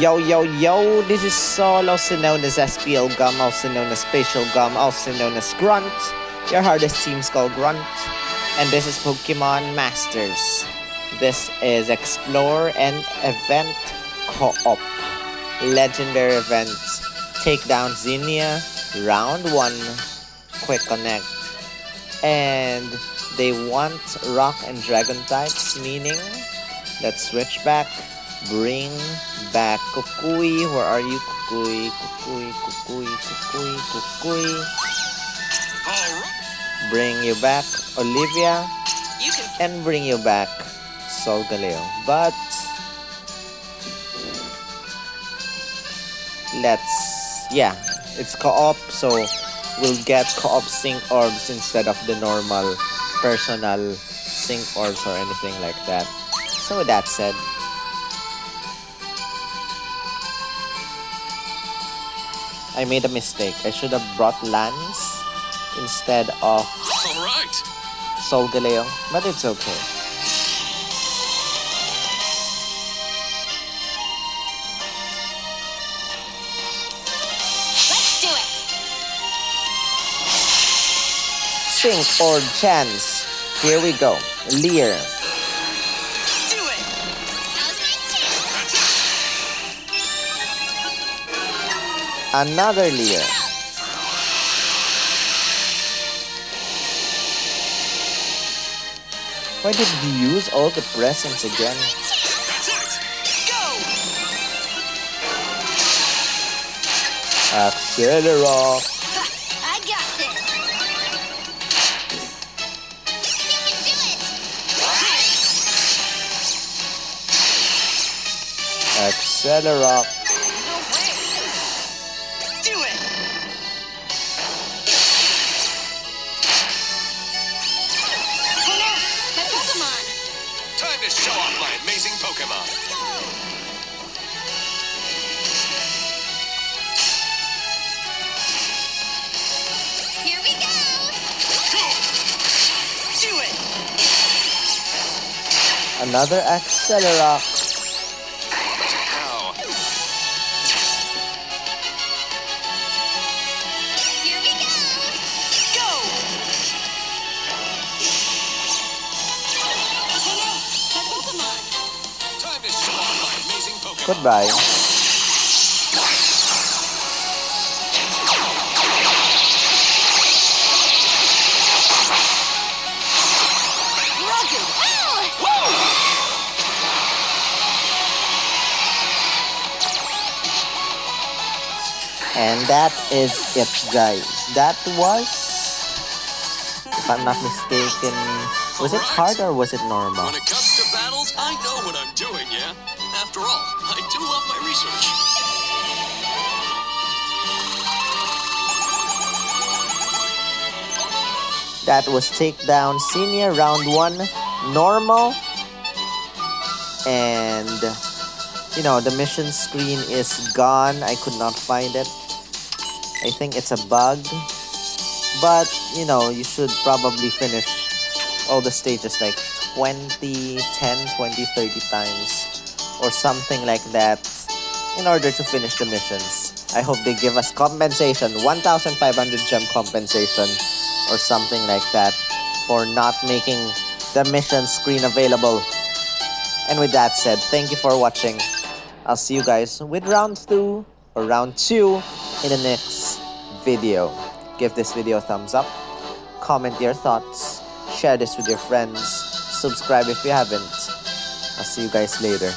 Yo, yo, yo, this is Sol, also known as SPL Gum, also known as Spatial Gum, also known as Grunt. Your hardest team's called Grunt. And this is Pokemon Masters. This is Explore and Event Co-op. Legendary event. Take down Zinnia, round 1, quick connect. And they want Rock and Dragon types, meaning let's switch back. Bring back Kukui. Where are you? Kukui, Kukui, Kukui, Kukui, Kukui. Bring you back Olivia. And bring you back Solgaleo. But it's co-op, so we'll get co-op sync orbs instead of the normal personal sync orbs or anything like that. So with that said, I made a mistake. I should have brought Lance instead of Solgaleo, but it's okay. Let's do it. Sync or chance. Here we go. Leer. Do it. How's my chance? Another Leer. Why did he use all the presents again? Accelera. I got this. You can do it. Accelera. No way. Do it. Oh no, my Pokemon. Time to show off my amazing Pokemon. Go. Here we go. Do it. Another Accelera. Ow. Here we go. Go. Oh no, my Pokemon. Time to show off my amazing Pokemon. Goodbye. Rugged. And that is it, guys. That was, if I'm not mistaken, was it hard or was it normal? When it comes to battles, I know what I'm doing, yeah? After all, I do love my research. That was Takedown Senior Round 1 Normal. And, the mission screen is gone. I could not find it. I think it's a bug. But, you should probably finish all the stages like 20, 10, 20, 30 times. Or something like that in order to finish the missions. I hope they give us compensation. 1,500 gem compensation. Or something like that for not making the mission screen available. And with that said, thank you for watching. I'll see you guys with round 2 or round 2 in the next video. Give this video a thumbs up, comment your thoughts, share this with your friends, subscribe if you haven't. I'll see you guys later.